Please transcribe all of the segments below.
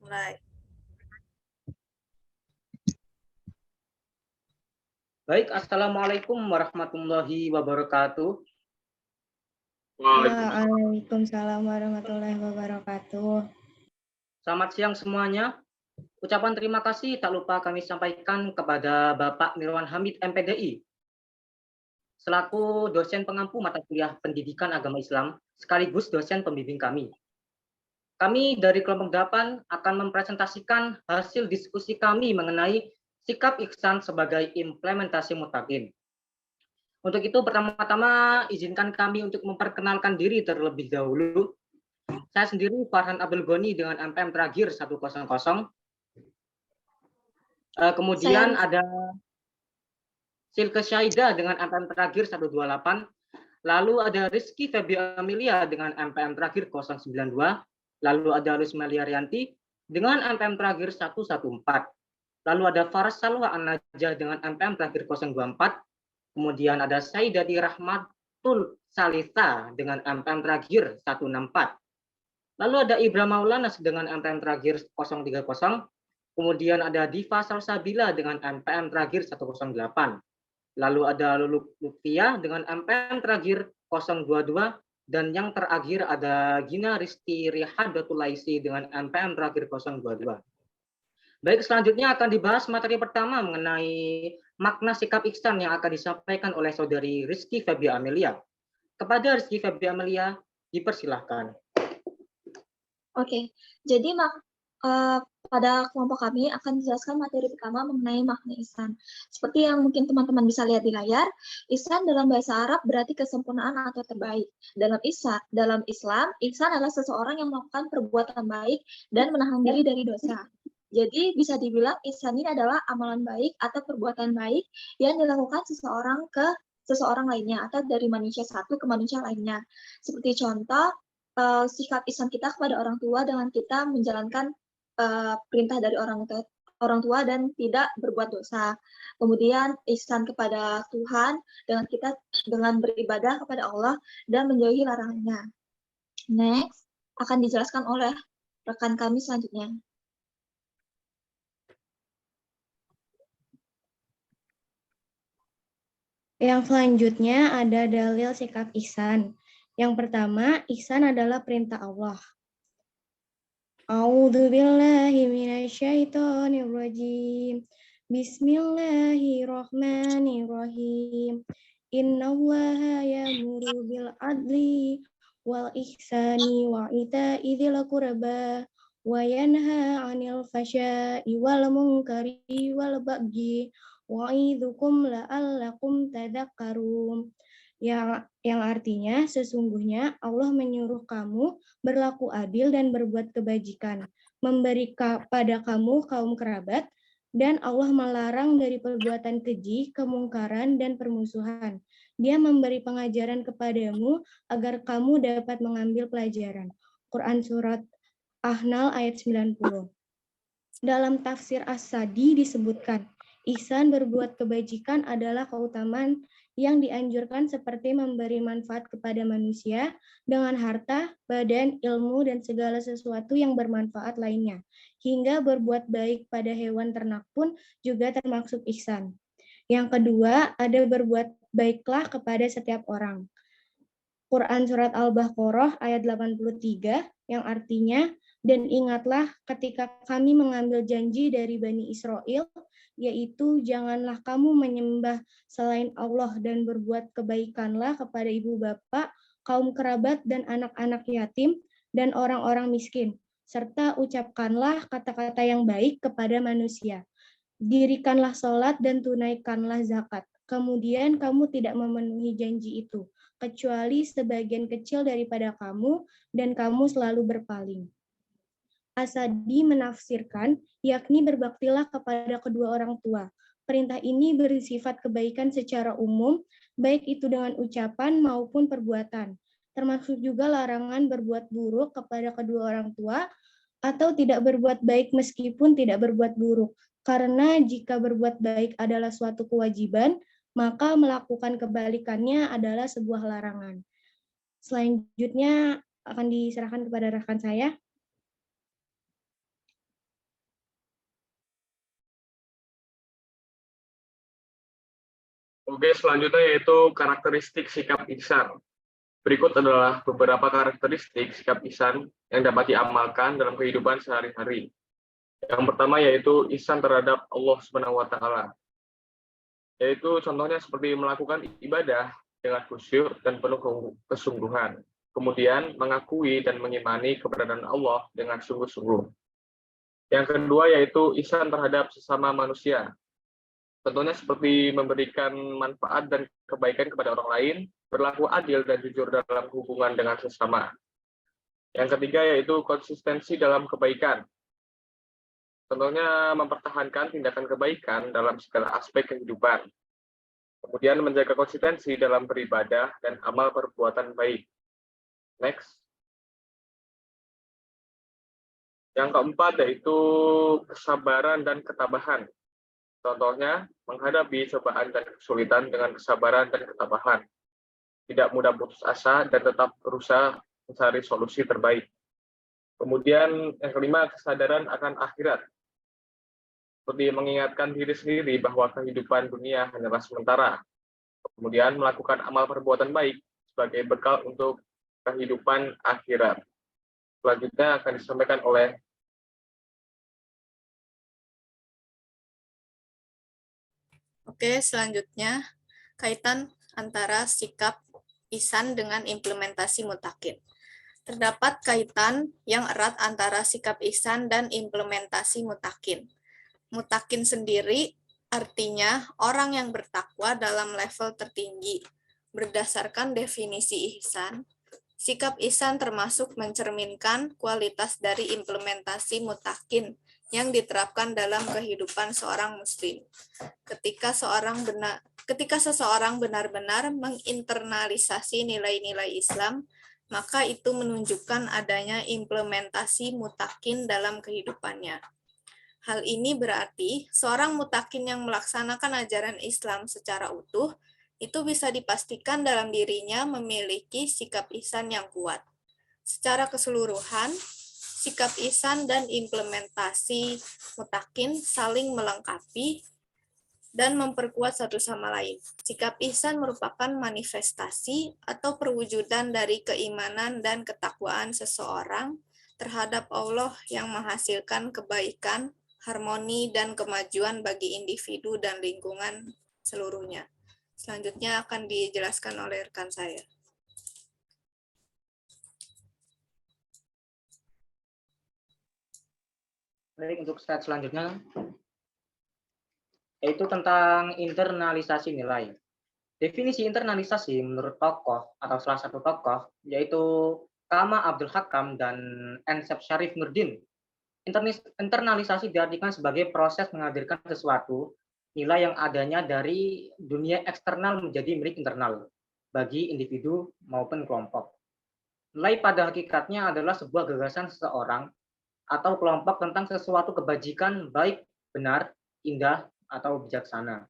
Mulai. Baik, Assalamualaikum warahmatullahi wabarakatuh. Waalaikumsalam warahmatullahi wabarakatuh. Selamat siang semuanya. Ucapan terima kasih tak lupa kami sampaikan kepada Bapak Mirwan Hamid MPDI, selaku dosen pengampu mata kuliah Pendidikan Agama Islam, sekaligus dosen pembimbing kami. Kami dari kelompok 8 akan mempresentasikan hasil diskusi kami mengenai sikap ihsan sebagai implementasi muttaqin. Untuk itu pertama-tama izinkan kami untuk memperkenalkan diri terlebih dahulu. Saya sendiri Farhan Abdul Ghani dengan MPM terakhir 100. Kemudian ada Silke Syaida dengan MPM terakhir 128. Lalu ada Rizky Febi Amelia dengan MPM terakhir 092. Lalu ada Rusmelia Rianti dengan MPM terakhir 114. Lalu ada Faras Salwa An-Najah dengan MPM terakhir 024. Kemudian ada Saidati Rahmatul Salita dengan MPM terakhir 164. Lalu ada Ibra Maulana dengan MPM terakhir 030. Kemudian ada Diva Salsabila dengan MPM terakhir 108. Lalu ada Lulu Lutfia dengan MPM terakhir 022. Dan yang terakhir ada Gina Risti Rihadatulaisi dengan MPM terakhir 022. Baik, selanjutnya akan dibahas materi pertama mengenai makna sikap ihsan yang akan disampaikan oleh saudari Rizky Febi Amelia. Kepada Rizky Febi Amelia, dipersilahkan. Oke, jadi pada kelompok kami akan dijelaskan materi pertama mengenai makna ihsan. Seperti yang mungkin teman-teman bisa lihat di layar, ihsan dalam bahasa Arab berarti kesempurnaan atau terbaik. Dalam Islam, ihsan adalah seseorang yang melakukan perbuatan baik dan menahan diri dari dosa. Jadi bisa dibilang ihsan ini adalah amalan baik atau perbuatan baik yang dilakukan seseorang ke seseorang lainnya atau dari manusia satu ke manusia lainnya. Seperti contoh, sikap ihsan kita kepada orang tua dengan kita menjalankan perintah dari orang tua dan tidak berbuat dosa. Kemudian ihsan kepada Tuhan dengan beribadah kepada Allah dan menjauhi larangannya. Next, akan dijelaskan oleh rekan kami selanjutnya. Yang selanjutnya ada dalil sikap ihsan. Yang pertama, ihsan adalah perintah Allah. A'udzu billahi minasyaitonir rajim. Bismillahirrahmanirrahim. Innallaha ya'muru bil adli wal ihsani wa ita'i dzil qurba wa yanha 'anil fahsya'i wal munkari wal bagyi wa'idzukum la'allakum tadhakkarun. Yang artinya sesungguhnya Allah menyuruh kamu berlaku adil dan berbuat kebajikan, memberi pada kamu kaum kerabat, dan Allah melarang dari perbuatan keji, kemungkaran, dan permusuhan. Dia memberi pengajaran kepadamu agar kamu dapat mengambil pelajaran. Quran Surat Ahnal ayat 90. Dalam tafsir As-Sadi disebutkan, ihsan berbuat kebajikan adalah keutamaan yang dianjurkan seperti memberi manfaat kepada manusia dengan harta, badan, ilmu, dan segala sesuatu yang bermanfaat lainnya. Hingga berbuat baik pada hewan ternak pun juga termasuk ihsan. Yang kedua, ada berbuat baiklah kepada setiap orang. Quran Surat Al-Baqarah ayat 83 yang artinya, dan ingatlah ketika kami mengambil janji dari Bani Israel, yaitu janganlah kamu menyembah selain Allah dan berbuat kebaikanlah kepada ibu bapak, kaum kerabat dan anak-anak yatim dan orang-orang miskin, serta ucapkanlah kata-kata yang baik kepada manusia. Dirikanlah sholat dan tunaikanlah zakat. Kemudian kamu tidak memenuhi janji itu, kecuali sebagian kecil daripada kamu, dan kamu selalu berpaling. As-Sadi menafsirkan, yakni berbaktilah kepada kedua orang tua. Perintah ini bersifat kebaikan secara umum, baik itu dengan ucapan maupun perbuatan. Termasuk juga larangan berbuat buruk kepada kedua orang tua, atau tidak berbuat baik meskipun tidak berbuat buruk. Karena jika berbuat baik adalah suatu kewajiban, maka melakukan kebalikannya adalah sebuah larangan. Selanjutnya akan diserahkan kepada rekan saya. Oke, selanjutnya yaitu karakteristik sikap ihsan. Berikut adalah beberapa karakteristik sikap ihsan yang dapat diamalkan dalam kehidupan sehari-hari. Yang pertama yaitu ihsan terhadap Allah Subhanahu wa taala. Yaitu contohnya seperti melakukan ibadah dengan khusyuk dan penuh kesungguhan. Kemudian mengakui dan mengimani keberadaan Allah dengan sungguh-sungguh. Yang kedua yaitu ihsan terhadap sesama manusia. Contohnya seperti memberikan manfaat dan kebaikan kepada orang lain, berlaku adil dan jujur dalam hubungan dengan sesama. Yang ketiga yaitu konsistensi dalam kebaikan. Contohnya mempertahankan tindakan kebaikan dalam segala aspek kehidupan. Kemudian menjaga konsistensi dalam beribadah dan amal perbuatan baik. Next. Yang keempat yaitu kesabaran dan ketabahan. Contohnya, menghadapi cobaan dan kesulitan dengan kesabaran dan ketabahan. Tidak mudah putus asa dan tetap berusaha mencari solusi terbaik. Kemudian yang kelima, kesadaran akan akhirat. Seperti mengingatkan diri sendiri bahwa kehidupan dunia hanyalah sementara. Kemudian melakukan amal perbuatan baik sebagai bekal untuk kehidupan akhirat. Selanjutnya akan disampaikan oleh Oke, selanjutnya kaitan antara sikap ihsan dengan implementasi mutakin. Terdapat kaitan yang erat antara sikap ihsan dan implementasi mutakin. Mutakin sendiri artinya orang yang bertakwa dalam level tertinggi. Berdasarkan definisi ihsan, sikap ihsan termasuk mencerminkan kualitas dari implementasi mutakin yang diterapkan dalam kehidupan seorang muslim. Ketika seseorang benar-benar menginternalisasi nilai-nilai Islam, maka itu menunjukkan adanya implementasi mutakin dalam kehidupannya. Hal ini berarti seorang mutakin yang melaksanakan ajaran Islam secara utuh itu bisa dipastikan dalam dirinya memiliki sikap ihsan yang kuat. Secara keseluruhan, sikap ihsan dan implementasi mutakin saling melengkapi dan memperkuat satu sama lain. Sikap ihsan merupakan manifestasi atau perwujudan dari keimanan dan ketakwaan seseorang terhadap Allah yang menghasilkan kebaikan, harmoni, dan kemajuan bagi individu dan lingkungan seluruhnya. Selanjutnya akan dijelaskan oleh rekan saya. Baik, untuk slide selanjutnya, yaitu tentang internalisasi nilai. Definisi internalisasi menurut tokoh atau salah satu tokoh, yaitu Kama Abdul Hakam dan Ensep Syarif Nurdin. Internalisasi diartikan sebagai proses menghadirkan sesuatu, nilai yang adanya dari dunia eksternal menjadi milik internal, bagi individu maupun kelompok. Nilai pada hakikatnya adalah sebuah gagasan seseorang atau kelompok tentang sesuatu kebajikan, baik, benar, indah, atau bijaksana.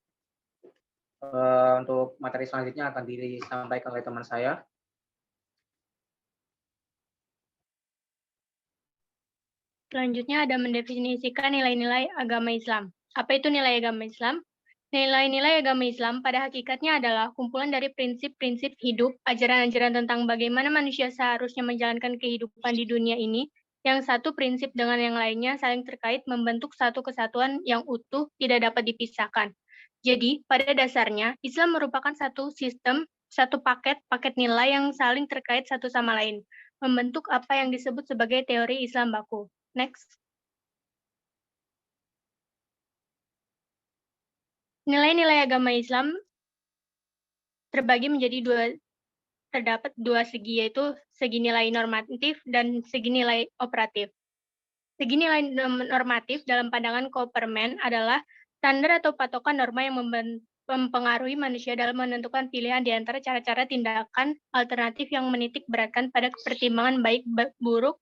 Untuk materi selanjutnya akan disampaikan oleh teman saya. Selanjutnya ada mendefinisikan nilai-nilai agama Islam. Apa itu nilai agama Islam? Nilai-nilai agama Islam pada hakikatnya adalah kumpulan dari prinsip-prinsip hidup, ajaran-ajaran tentang bagaimana manusia seharusnya menjalankan kehidupan di dunia ini, yang satu prinsip dengan yang lainnya saling terkait membentuk satu kesatuan yang utuh, tidak dapat dipisahkan. Jadi, pada dasarnya, Islam merupakan satu sistem, satu paket nilai yang saling terkait satu sama lain, membentuk apa yang disebut sebagai teori Islam baku. Next. Nilai-nilai agama Islam terbagi menjadi terdapat dua segi, yaitu segi nilai normatif dan segi nilai operatif. Segi nilai normatif dalam pandangan Koperman adalah standar atau patokan norma yang mempengaruhi manusia dalam menentukan pilihan di antara cara-cara tindakan alternatif yang menitik beratkan pada pertimbangan baik buruk,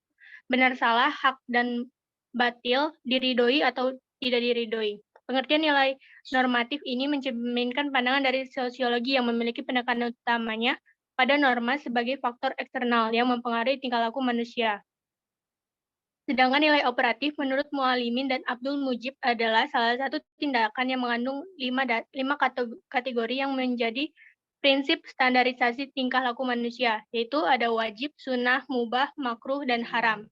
benar salah, hak dan batil, diridhoi atau tidak diridhoi. Pengertian nilai normatif ini mencerminkan pandangan dari sosiologi yang memiliki penekanan utamanya pada norma sebagai faktor eksternal yang mempengaruhi tingkah laku manusia. Sedangkan nilai operatif menurut Mualimin dan Abdul Mujib adalah salah satu tindakan yang mengandung 5 kategori yang menjadi prinsip standarisasi tingkah laku manusia, yaitu ada wajib, sunnah, mubah, makruh, dan haram.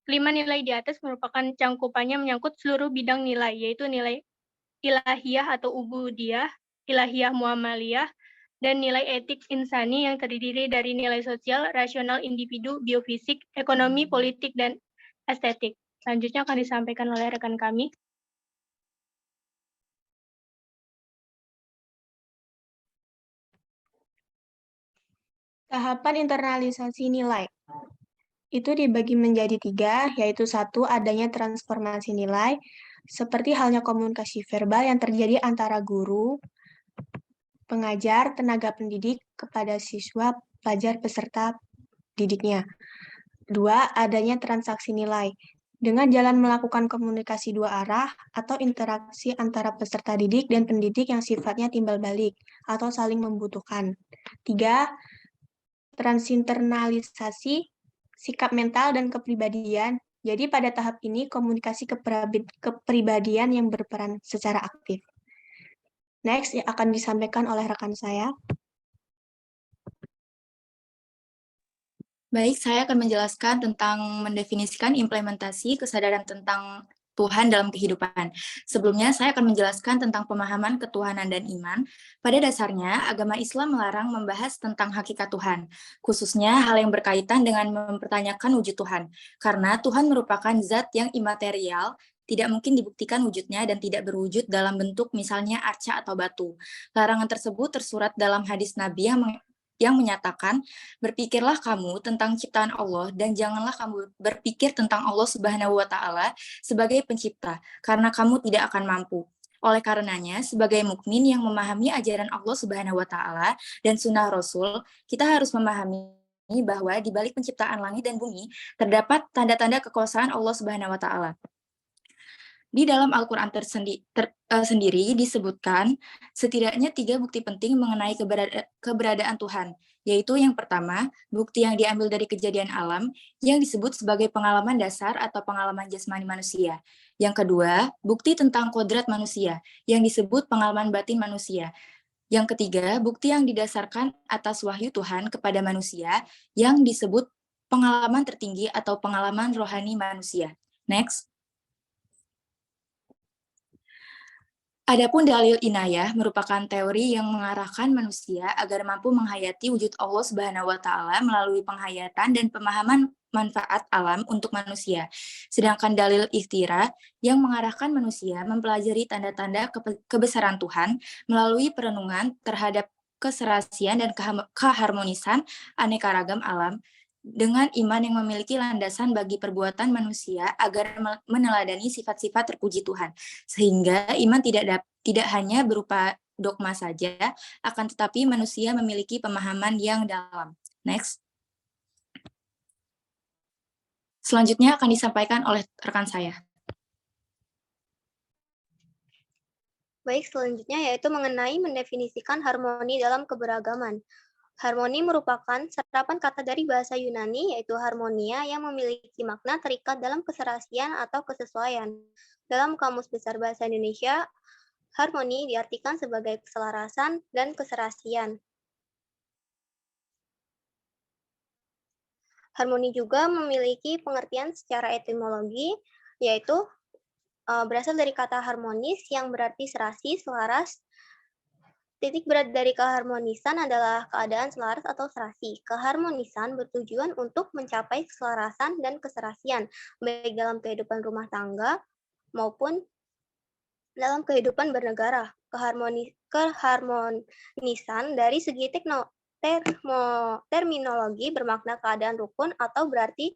5 nilai di atas merupakan cangkupannya menyangkut seluruh bidang nilai, yaitu nilai ilahiyah atau ubudiyah, ilahiyah muamaliyah, dan nilai etik insani yang terdiri dari nilai sosial, rasional individu, biofisik, ekonomi, politik, dan estetik. Selanjutnya akan disampaikan oleh rekan kami. Tahapan internalisasi nilai. Itu dibagi menjadi 3, yaitu 1, adanya transformasi nilai, seperti halnya komunikasi verbal yang terjadi antara guru, pengajar, tenaga pendidik, kepada siswa, pelajar, peserta didiknya. 2, adanya transaksi nilai, dengan jalan melakukan komunikasi dua arah atau interaksi antara peserta didik dan pendidik yang sifatnya timbal balik atau saling membutuhkan. 3, transinternalisasi sikap mental dan kepribadian. Jadi pada tahap ini komunikasi kepribadian yang berperan secara aktif. Next yang akan disampaikan oleh rekan saya. Baik, saya akan menjelaskan tentang mendefinisikan implementasi kesadaran tentang Tuhan dalam kehidupan. Sebelumnya, saya akan menjelaskan tentang pemahaman ketuhanan dan iman. Pada dasarnya, agama Islam melarang membahas tentang hakikat Tuhan, khususnya hal yang berkaitan dengan mempertanyakan wujud Tuhan, karena Tuhan merupakan zat yang imaterial, tidak mungkin dibuktikan wujudnya dan tidak berwujud dalam bentuk misalnya arca atau batu. Larangan tersebut tersurat dalam hadis Nabi yang menyatakan, berpikirlah kamu tentang ciptaan Allah dan janganlah kamu berpikir tentang Allah Subhanahu wa Ta'ala sebagai pencipta, karena kamu tidak akan mampu. Oleh karenanya, sebagai mukmin yang memahami ajaran Allah Subhanahu wa Ta'ala dan sunnah Rasul, kita harus memahami bahwa di balik penciptaan langit dan bumi terdapat tanda-tanda kekuasaan Allah Subhanahu wa Ta'ala. Di dalam Al-Quran sendiri disebutkan setidaknya 3 bukti penting mengenai keberadaan Tuhan, yaitu yang pertama, bukti yang diambil dari kejadian alam yang disebut sebagai pengalaman dasar atau pengalaman jasmani manusia. Yang kedua, bukti tentang kodrat manusia yang disebut pengalaman batin manusia. Yang ketiga, bukti yang didasarkan atas wahyu Tuhan kepada manusia yang disebut pengalaman tertinggi atau pengalaman rohani manusia. Next. Adapun dalil inayah merupakan teori yang mengarahkan manusia agar mampu menghayati wujud Allah Subhanahu wa Ta'ala melalui penghayatan dan pemahaman manfaat alam untuk manusia. Sedangkan dalil ikhtira yang mengarahkan manusia mempelajari tanda-tanda kebesaran Tuhan melalui perenungan terhadap keserasian dan keharmonisan aneka ragam alam, dengan iman yang memiliki landasan bagi perbuatan manusia agar meneladani sifat-sifat terpuji Tuhan. Sehingga iman tidak hanya berupa dogma saja, akan tetapi manusia memiliki pemahaman yang dalam. Next. Selanjutnya akan disampaikan oleh rekan saya. Baik, selanjutnya yaitu mengenai mendefinisikan harmoni dalam keberagaman. Harmoni merupakan serapan kata dari bahasa Yunani, yaitu harmonia, yang memiliki makna terikat dalam keserasian atau kesesuaian. Dalam Kamus Besar Bahasa Indonesia, harmoni diartikan sebagai keselarasan dan keserasian. Harmoni juga memiliki pengertian secara etimologi, yaitu berasal dari kata harmonis yang berarti serasi, selaras. Titik berat dari keharmonisan adalah keadaan selaras atau serasi. Keharmonisan bertujuan untuk mencapai keselarasan dan keserasian, baik dalam kehidupan rumah tangga maupun dalam kehidupan bernegara. Keharmonisan dari segi terminologi bermakna keadaan rukun atau berarti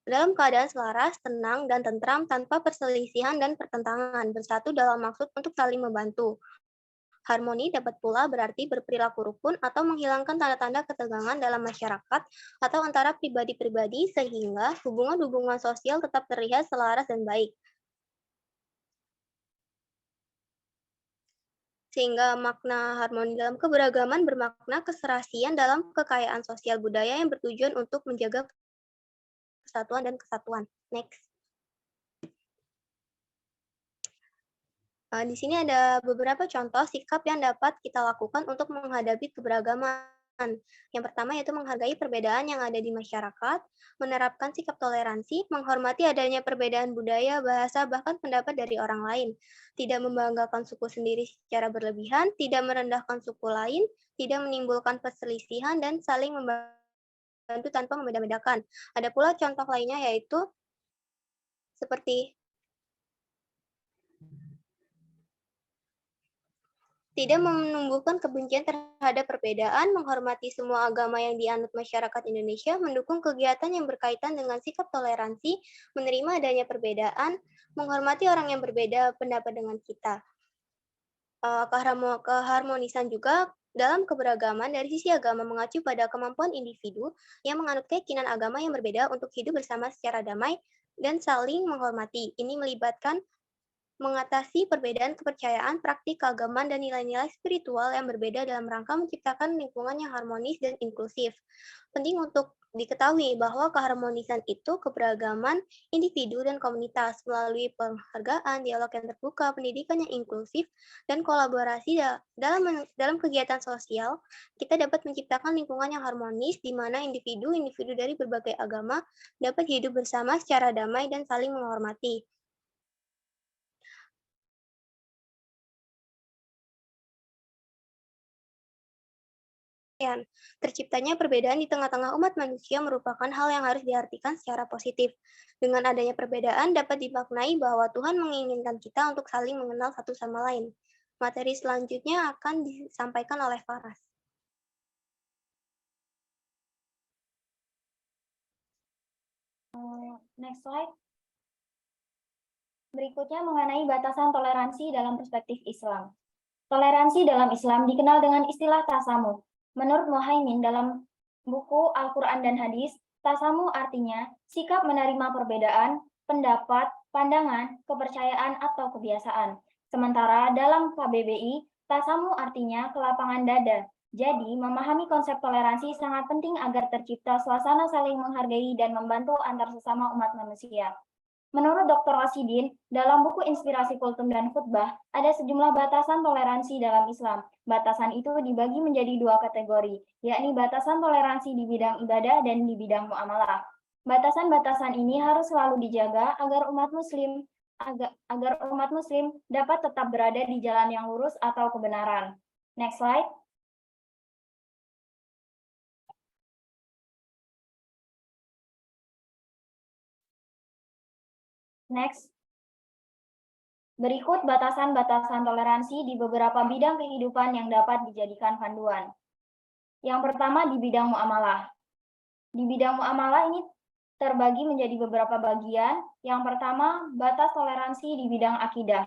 dalam keadaan selaras, tenang, dan tentram tanpa perselisihan dan pertentangan, bersatu dalam maksud untuk saling membantu. Harmoni dapat pula berarti berperilaku rukun atau menghilangkan tanda-tanda ketegangan dalam masyarakat atau antara pribadi-pribadi sehingga hubungan-hubungan sosial tetap terlihat selaras dan baik. Sehingga makna harmoni dalam keberagaman bermakna keserasian dalam kekayaan sosial budaya yang bertujuan untuk menjaga kesatuan dan kesatuan. Next. Di sini ada beberapa contoh sikap yang dapat kita lakukan untuk menghadapi keberagaman. Yang pertama yaitu menghargai perbedaan yang ada di masyarakat, menerapkan sikap toleransi, menghormati adanya perbedaan budaya, bahasa, bahkan pendapat dari orang lain, tidak membanggakan suku sendiri secara berlebihan, tidak merendahkan suku lain, tidak menimbulkan perselisihan, dan saling membantu tanpa membeda-bedakan. Ada pula contoh lainnya yaitu seperti tidak menumbuhkan kebencian terhadap perbedaan, menghormati semua agama yang dianut masyarakat Indonesia, mendukung kegiatan yang berkaitan dengan sikap toleransi, menerima adanya perbedaan, menghormati orang yang berbeda pendapat dengan kita. Keharmonisan juga dalam keberagaman dari sisi agama mengacu pada kemampuan individu yang menganut keyakinan agama yang berbeda untuk hidup bersama secara damai dan saling menghormati. Ini melibatkan mengatasi perbedaan kepercayaan, praktik keagamaan, dan nilai-nilai spiritual yang berbeda dalam rangka menciptakan lingkungan yang harmonis dan inklusif. Penting untuk diketahui bahwa keharmonisan itu keberagaman individu dan komunitas melalui penghargaan, dialog yang terbuka, pendidikan yang inklusif, dan kolaborasi dalam kegiatan sosial, kita dapat menciptakan lingkungan yang harmonis di mana individu-individu dari berbagai agama dapat hidup bersama secara damai dan saling menghormati. Terciptanya perbedaan di tengah-tengah umat manusia merupakan hal yang harus diartikan secara positif. Dengan adanya perbedaan dapat dimaknai bahwa Tuhan menginginkan kita untuk saling mengenal satu sama lain. Materi selanjutnya akan disampaikan oleh Faras. Next slide. Berikutnya mengenai batasan toleransi dalam perspektif Islam. Toleransi dalam Islam dikenal dengan istilah tasamuh. Menurut Muhaimin dalam buku Al-Quran dan Hadis, tasamuh artinya sikap menerima perbedaan, pendapat, pandangan, kepercayaan, atau kebiasaan. Sementara dalam KBBI, tasamuh artinya kelapangan dada. Jadi, memahami konsep toleransi sangat penting agar tercipta suasana saling menghargai dan membantu antar sesama umat manusia. Menurut Dr. Rasidin, dalam buku Inspirasi Kultum dan Khutbah, ada sejumlah batasan toleransi dalam Islam. Batasan itu dibagi menjadi dua kategori, yakni batasan toleransi di bidang ibadah dan di bidang muamalah. Batasan-batasan ini harus selalu dijaga agar umat muslim dapat tetap berada di jalan yang lurus atau kebenaran. Next slide. Next. Berikut batasan-batasan toleransi di beberapa bidang kehidupan yang dapat dijadikan panduan. Yang pertama di bidang muamalah. Di bidang muamalah ini terbagi menjadi beberapa bagian. Yang pertama, batas toleransi di bidang akidah.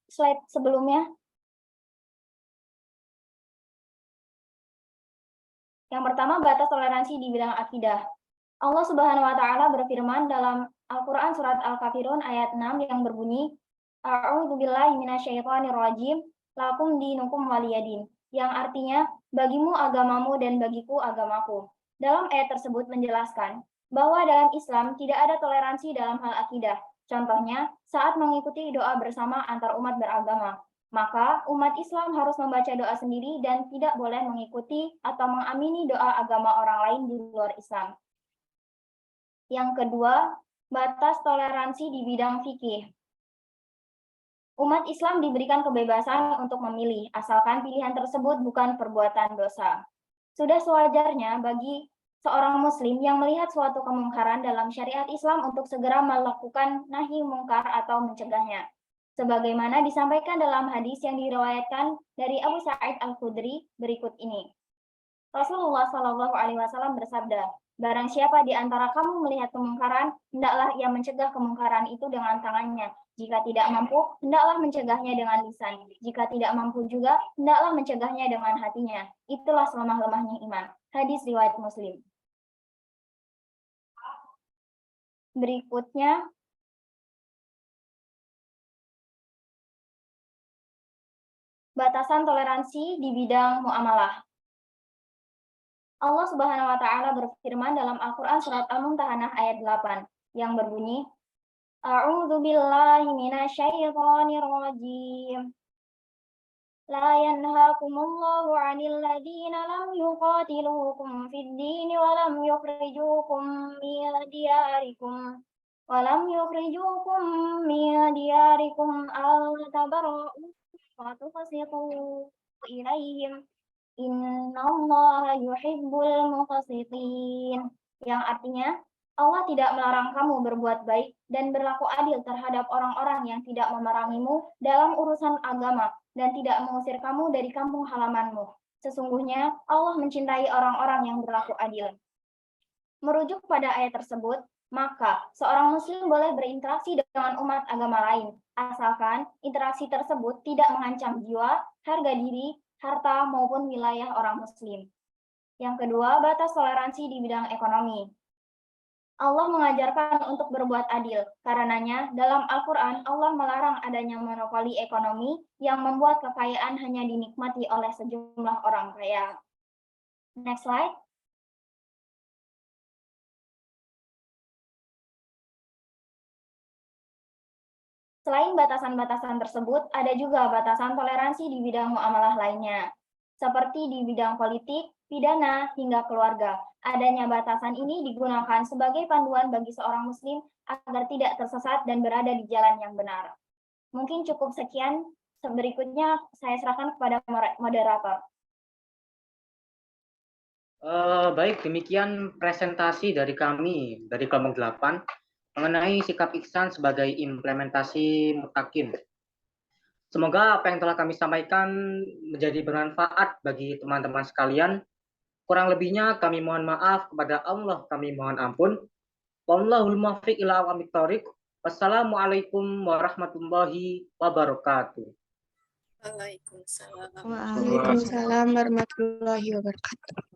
Slide sebelumnya. Yang pertama, batas toleransi di bidang akidah. Allah Subhanahu wa taala berfirman dalam Al-Qur'an surat Al-Kafirun ayat 6 yang berbunyi, A'udzubillahi minasyaitonirrajim, lakum dinukum waliyadin, yang artinya bagimu agamamu dan bagiku agamaku. Dalam ayat tersebut menjelaskan bahwa dalam Islam tidak ada toleransi dalam hal akidah. Contohnya, saat mengikuti doa bersama antar umat beragama. Maka umat Islam harus membaca doa sendiri dan tidak boleh mengikuti atau mengamini doa agama orang lain di luar Islam. Yang kedua, batas toleransi di bidang fikih. Umat Islam diberikan kebebasan untuk memilih, asalkan pilihan tersebut bukan perbuatan dosa. Sudah sewajarnya bagi seorang muslim yang melihat suatu kemungkaran dalam syariat Islam untuk segera melakukan nahi mungkar atau mencegahnya. Sebagaimana disampaikan dalam hadis yang diriwayatkan dari Abu Sa'id Al-Khudri berikut ini. Rasulullah Shallallahu Alaihi Wasallam bersabda, barang siapa di antara kamu melihat kemungkaran, hendaklah ia mencegah kemungkaran itu dengan tangannya. Jika tidak mampu, hendaklah mencegahnya dengan lisan. Jika tidak mampu juga, hendaklah mencegahnya dengan hatinya. Itulah selemah-lemahnya iman. Hadis riwayat Muslim. Berikutnya, batasan toleransi di bidang muamalah. Allah Subhanahu wa taala berfirman dalam Al-Qur'an surat Al-Mumtahanah ayat 8 yang berbunyi A'udzu billahi minasyaitonir rajim. La yanhaakumullahu 'anil ladzina lam yuqatilukum fid din wa lam yukhrijukum min diyarikum an tabarra'u wa tuqsitu ilaihim. Innallaha yuhibbul muqsitin. Yang artinya, Allah tidak melarang kamu berbuat baik dan berlaku adil terhadap orang-orang yang tidak memerangimu dalam urusan agama dan tidak mengusir kamu dari kampung halamanmu. Sesungguhnya Allah mencintai orang-orang yang berlaku adil. Merujuk pada ayat tersebut, maka seorang muslim boleh berinteraksi dengan umat agama lain, asalkan interaksi tersebut tidak mengancam jiwa, harga diri, harta maupun wilayah orang muslim. Yang kedua, batas toleransi di bidang ekonomi. Allah mengajarkan untuk berbuat adil. Karenanya, dalam Al-Quran, Allah melarang adanya monopoli ekonomi yang membuat kekayaan hanya dinikmati oleh sejumlah orang kaya. Next slide. Selain batasan-batasan tersebut, ada juga batasan toleransi di bidang muamalah lainnya, seperti di bidang politik, pidana, hingga keluarga. Adanya batasan ini digunakan sebagai panduan bagi seorang muslim agar tidak tersesat dan berada di jalan yang benar. Mungkin cukup sekian, berikutnya saya serahkan kepada moderator. Baik, demikian presentasi dari kami, dari kelompok 8, mengenai sikap ihsan sebagai implementasi mutakin. Semoga apa yang telah kami sampaikan menjadi bermanfaat bagi teman-teman sekalian. Kurang lebihnya kami mohon maaf, kepada Allah kami mohon ampun. Wallahul muwaffiq ila aqwamit thoriq. Wassalamualaikum warahmatullahi wabarakatuh. Waalaikumsalam. Waalaikumsalam warahmatullahi wabarakatuh.